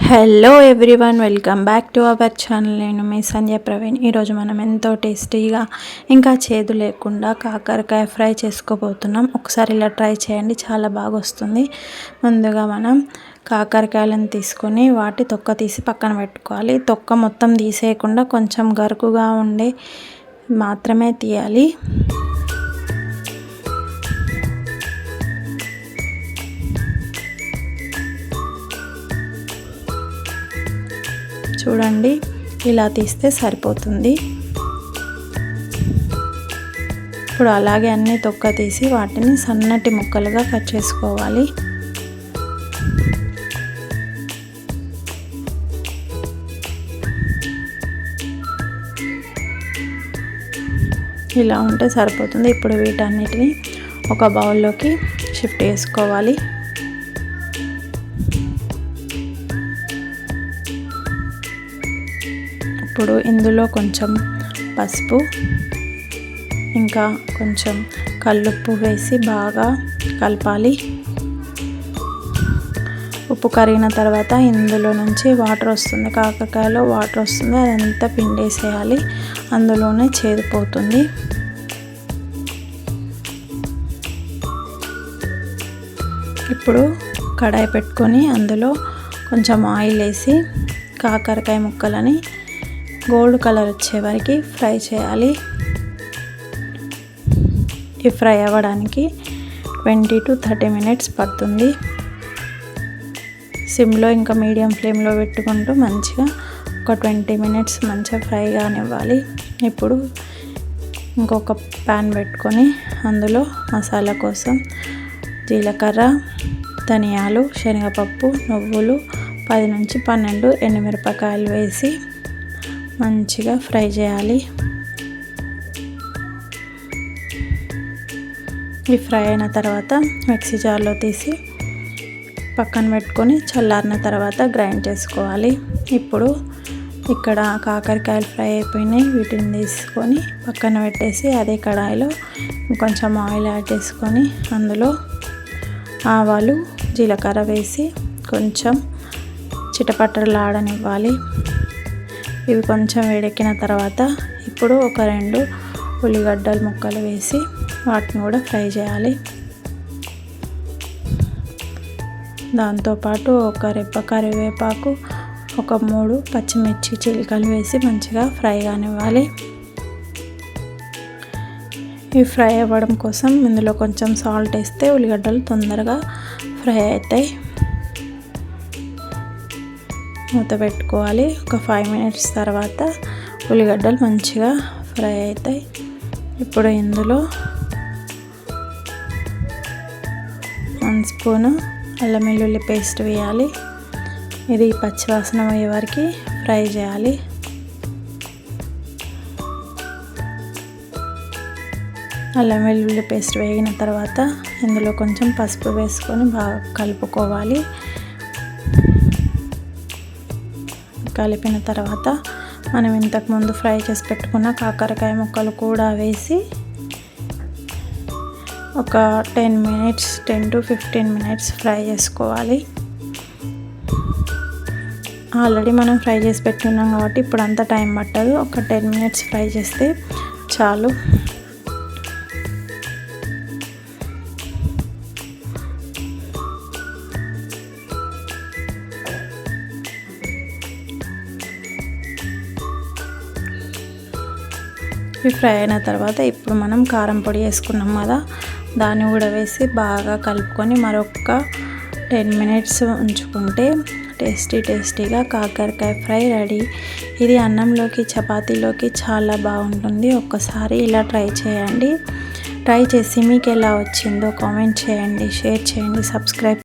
Hello everyone, welcome back to our channel. నేను మీ సంధ్య ప్రవీణ్. ఈరోజు మనం ఎంతో టేస్టీగా ఇంకా చేదు లేకుండా కాకరకాయ ఫ్రై చేసుకోబోతున్నాం. ఒకసారి ఇలా ట్రై చేయండి, చాలా బాగా వస్తుంది. ముందుగా మనం కాకరకాయలను తీసుకొని వాటి తొక్క తీసి పక్కన పెట్టుకోవాలి. తొక్క మొత్తం తీసేయకుండా కొంచెం గరుకుగా ఉండే మాత్రమే తీయాలి. చూడండి, ఇలా తీస్తే సరిపోతుంది. ఇప్పుడు అలాగే అన్ని తొక్క తీసి వాటిని సన్నటి ముక్కలుగా కట్ చేసుకోవాలి. ఇలా ఉంటే సరిపోతుంది. ఇప్పుడు వీటన్నిటిని ఒక బౌల్లోకి షిఫ్ట్ చేసుకోవాలి. ఇప్పుడు ఇందులో కొంచెం పసుపు ఇంకా కొంచెం కల్లుప్పు వేసి బాగా కలపాలి. ఉప్పు కరిగిన తర్వాత ఇందులో నుంచి వాటర్ వస్తుంది, కాకరకాయలో వాటర్ వస్తుంది, అదంతా పిండేసేయాలి. అందులోనే చేదిపోతుంది. ఇప్పుడు కడాయి పెట్టుకొని అందులో కొంచెం ఆయిల్ వేసి కాకరకాయ ముక్కలని గోల్డ్ కలర్ వచ్చే వరకు ఫ్రై చేయాలి. ఈ ఫ్రై అవ్వడానికి 20 to 30 minutes పడుతుంది. సిమ్లో ఇంకా మీడియం ఫ్లేమ్లో పెట్టుకుంటూ మంచిగా ఒక 20 minutes మంచిగా ఫ్రై కానివ్వాలి. ఇప్పుడు ఇంకొక ప్యాన్ పెట్టుకొని అందులో మసాలా కోసం జీలకర్ర, ధనియాలు, శనగపప్పు, నువ్వులు 10 నుంచి 12 ఎండుమిరపకాయలు వేసి మంచిగా ఫ్రై చేయాలి. ఈ ఫ్రై అయిన తర్వాత మిక్సీ జార్లో తీసి పక్కన పెట్టుకొని చల్లారిన తర్వాత గ్రైండ్ చేసుకోవాలి. ఇప్పుడు ఇక్కడ కాకరకాయలు ఫ్రై అయిపోయినాయి. వీటిని తీసుకొని పక్కన పెట్టేసి అదే కడాయిలో కొంచెం ఆయిల్ యాడ్ చేసుకొని అందులో ఆవాలు, జీలకర్ర వేసి కొంచెం చిటపటలాడనివ్వాలి. ఇవి కొంచెం వేడెక్కిన తర్వాత ఇప్పుడు ఒక 2 ఉల్లిగడ్డల ముక్కలు వేసి వాటిని కూడా ఫ్రై చేయాలి. దాంతోపాటు ఒక రెబ్బ కరివేపాకు, ఒక 3 పచ్చిమిర్చి చిలుకలు వేసి మంచిగా ఫ్రై కానివ్వాలి. ఇవి ఫ్రై అవ్వడం కోసం ఇందులో కొంచెం సాల్ట్ వేస్తే ఉల్లిగడ్డలు తొందరగా ఫ్రై అవుతాయి. మూత పెట్టుకోవాలి. ఒక 5 minutes తర్వాత ఉల్లిగడ్డలు మంచిగా ఫ్రై అవుతాయి. ఇప్పుడు ఇందులో 1 స్పూను అల్లం వెల్లుల్లి పేస్ట్ వేయాలి. ఇది పచ్చివాసన పోయే వరకు ఫ్రై చేయాలి. అల్లం వెల్లుల్లి పేస్ట్ వేగిన తర్వాత ఇందులో కొంచెం పసుపు వేసుకొని బాగా కలుపుకోవాలి. కలిపిన తర్వాత మనం ఇంతకుముందు ఫ్రై చేసి పెట్టుకున్న కాకరకాయ ముక్కలు కూడా వేసి ఒక 10 to 15 minutes ఫ్రై చేసుకోవాలి. ఆల్రెడీ మనం ఫ్రై చేసి పెట్టుకున్నాం కాబట్టి ఇప్పుడు అంత టైం పట్టదు. ఒక 10 minutes ఫ్రై చేస్తే చాలు. ఇవి ఫ్రై అయిన తర్వాత ఇప్పుడు మనం కారం పొడి వేసుకున్నాం కదా, దాన్ని కూడా వేసి బాగా కలుపుకొని మరొక 10 minutes ఉంచుకుంటే టేస్టీగా కాకరకాయ ఫ్రై రెడీ. ఇది అన్నంలోకి, చపాతీలోకి చాలా బాగుంటుంది. ఒక్కసారి ఇలా ట్రై చేయండి. ట్రై చేసి మీకు ఎలా వచ్చిందో కామెంట్ చేయండి, షేర్ చేయండి, సబ్స్క్రైబ్